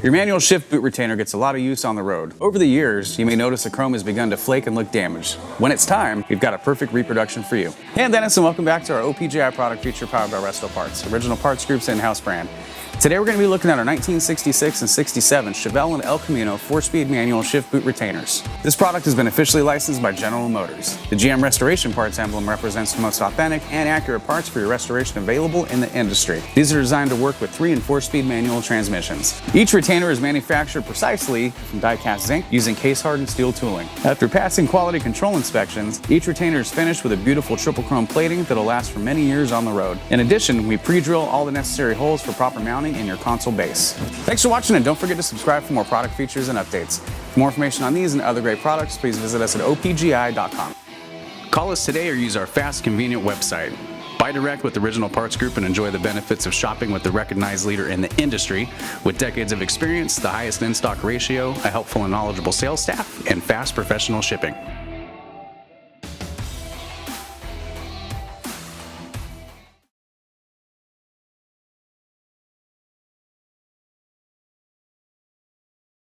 Your manual shift boot retainer gets a lot of use on the road. Over the years, you may notice the chrome has begun to flake and look damaged. When it's time, we've got a perfect reproduction for you. Hey, I'm Dennis, and welcome back to our OPGI product feature powered by Resto Parts, Original Parts Group's in-house brand. Today we're going to be looking at our 1966 and 67 Chevelle and El Camino 4-speed manual shift boot retainers. This product has been officially licensed by General Motors. The GM Restoration Parts emblem represents the most authentic and accurate parts for your restoration available in the industry. These are designed to work with 3- and 4-speed manual transmissions. Each retainer is manufactured precisely from die-cast zinc using case-hardened steel tooling. After passing quality control inspections, each retainer is finished with a beautiful triple chrome plating that'll last for many years on the road. In addition, we pre-drill all the necessary holes for proper mounting in your console base. Thanks for watching, and don't forget to subscribe for more product features and updates. For more information on these and other great products, please visit us at opgi.com. Call us today or use our fast, convenient website. Buy direct with Original Parts Group and enjoy the benefits of shopping with the recognized leader in the industry with decades of experience, the highest in-stock ratio, a helpful and knowledgeable sales staff, and fast professional shipping.